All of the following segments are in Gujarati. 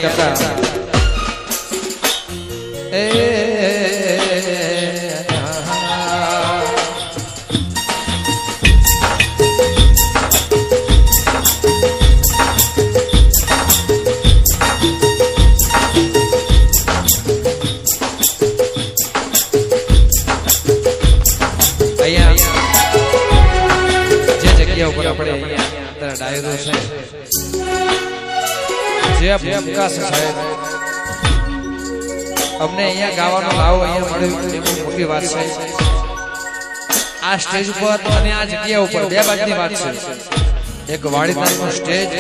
કરતા ડાયરો છે જે પ્રકાશ સાહેબ અમને અહીંયા ગાવાનો લાવો અહીંયા મળ્યું એ બહુ મોટી વાત છે આ સ્ટેજ ઉપર અને આ જગ્યા ઉપર બે બાજુની વાત છે એક વાડીદારનું સ્ટેજ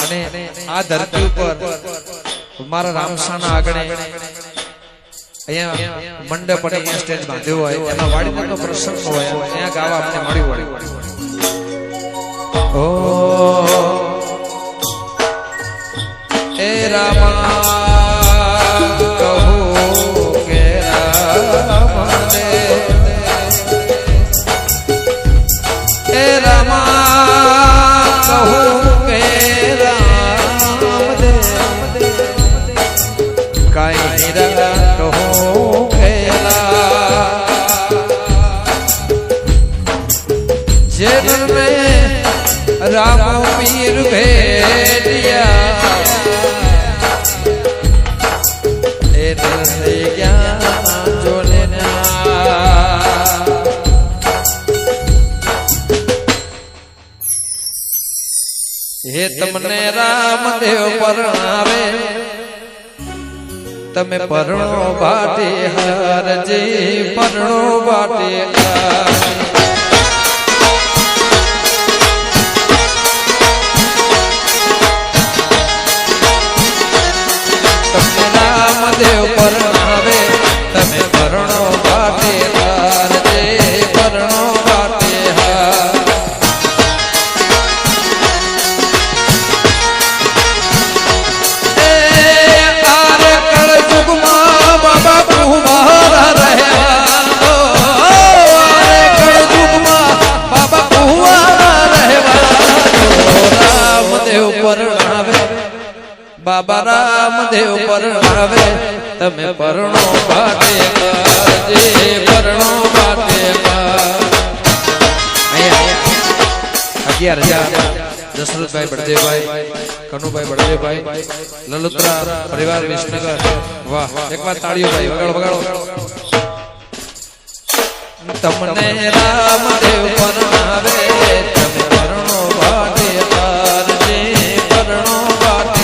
અને આ ધરતી ઉપર મારા રામસાના આગળ અહીંયા મંડપ અને અહીંયા સ્ટેજ બાંધ્યો હોય એમાં વાડીદારનો પ્રસંગ હોય અહીંયા ગાવા અમને મળ્યું હોય ओ ए रामा कहूँ के राम दे ए रामा कहूँ के राम दे काई रंगा कहूँ के जेल में राम पीर भेटिया ए दिल से ज्ञान जो लेना हे तमने रामदेव परणावे तमे परણો બાટે હરજે પરણો બાટે देव परणावे तमे परણો बाटे हारजे परણો बाटे आरे कल युग मां बाबा कुंवारा रहवा आरे कल युग मां बाबा कुंवारा रहवा रामदेव परणावे बाबा रामदेव परणावे तमे परણો બાટે કરજે પરણો બાટે કર 11,000 દશરથભાઈ બળદેવભાઈ કનુભાઈ બળદેવભાઈ લલુત્રા પરિવાર વિસનગર વાહ એકવાર તાળીઓ ભાઈ વગાડો તમને રામદેવ પરણાવે તમે પરણો બાટે કરજે પરણો બાટે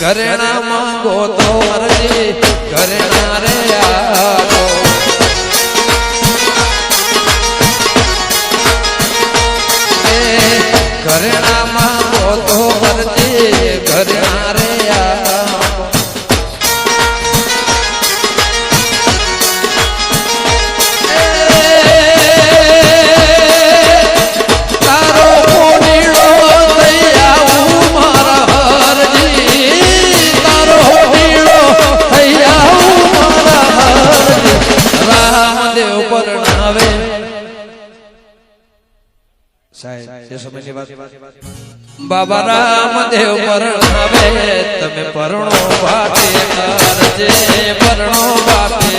घरेणा मांगो तो मर्जी घरेणा रे आओ घरेणा मांगो तो मर्जी घरेणा रे आओ तारो कोनीड़ो दयाऊ मारा बाबा रामदेव परणावे तमे परણો બાટે કરજે પરણો બાટે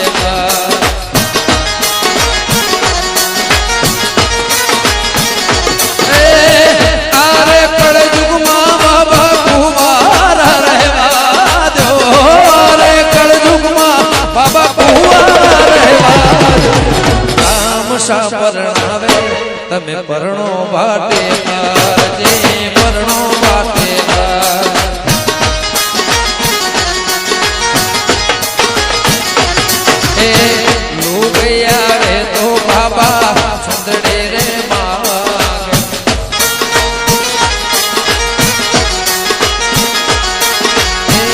આરે કળ યુગમાં બાબા કુંવારા રહેવા દો આરે કળ યુગમાં બાબા કુંવારા રહેવા દો રામ સા પરણાવે પરણો વાટે જે પરણો વાટે એ લુગયા રે તો બાબા સુંદડે રે માગે એ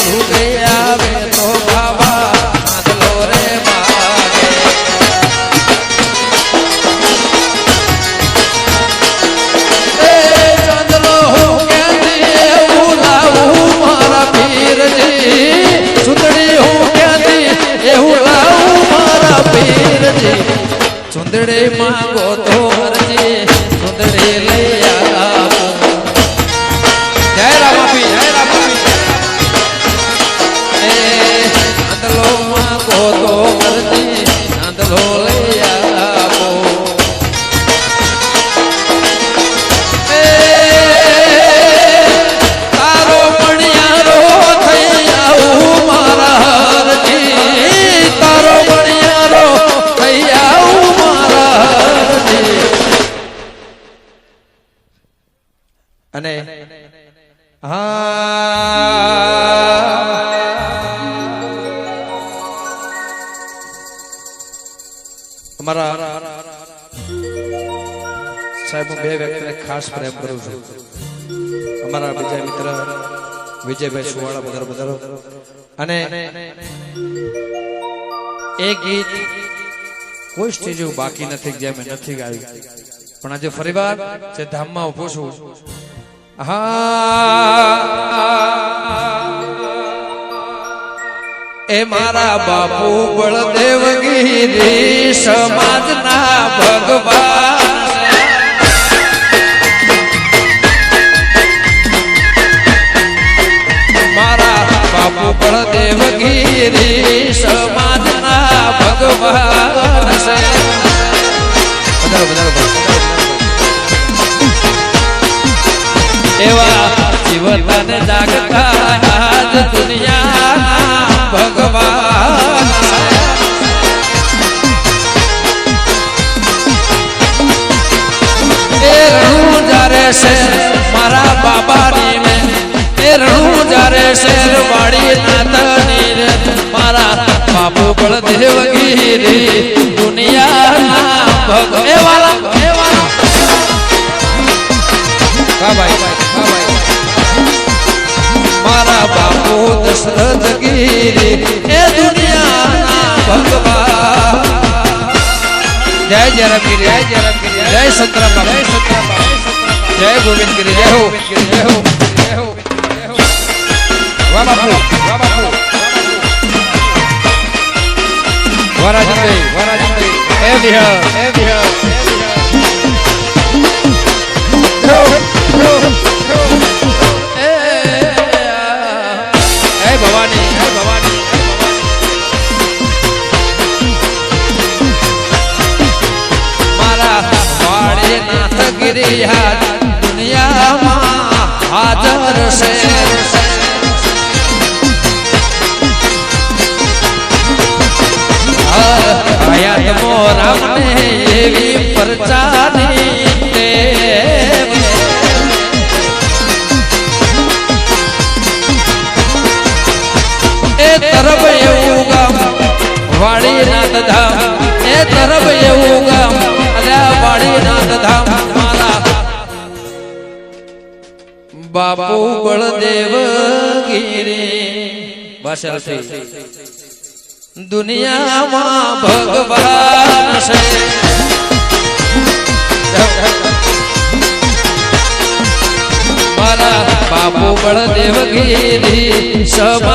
લુગયા રે તો બાબા આંધલો રે માગે એ ચાંદલો હું ક્યાંથી એવું લાવું મારા પીરજી સુંદડી હું ક્યાંથી એવું લાવું મારા પીરજી સુંદડે માંગો તો હરજી સુંદડે લઈ આવો જય રામાપી જય રામાપી એ આંધલો માંગો તો હરજી આંધલો લઈ આવો એ તારો મણિયારો થઈ આવું મારા હરજી તારો મણિયારો થઈ આવું મારા હરજી અને અમારા સાહેબ હું બે વ્યક્તિને ખાસ પ્રેમ કરું છું અમારા બીજા મિત્ર વિજયભાઈ સુવાળા બધારો બધારો અને એ ગીત કોઈ સ્ટેજ એવું બાકી નથી જે મેં નથી ગાયું પણ આજે ફરીવાર જે ધામમાં ઉભો છું એ મારા બાપુ બળદેવગીરી સમાજના ભગવાન મારા બાપુ બળદેવગીરી સમાજના ભગવાન એવા જીવન જાગતા આજ દુનિયાના ભગવાન એ રણું જ્યારે છે મારા બાબાની ને એ રણું જ્યારે શેર વાડી નાતની રે મારા બાપુ બળદેવગીરી દુનિયાના ભગવાન મારા બાપુ દશરથ ગીરી એ દુનિયાના ભગવાન જય જય રમગીરી જય જય રમગીરી જય સંતરામ જય સંતરામ જય ગોવિંદગીરી જય હો જય હો જય હો વાહ બાપુ વાહ બાપુ વરાજભાઈ એ વિહ એ વિહ દુનિયામાં હાજર છે હયાત મોરામને એવી પરચાની એ તરફ એવું ગામ વાડીનાથ ધામ એ તરફ એવું ગામ અલ્યા વાડીનાથ ધામ બાપુ બળદેવગીરી બસલથી દુનિયામાં ભગવાન છે મારા બાપુ બળદેવગીરી સબ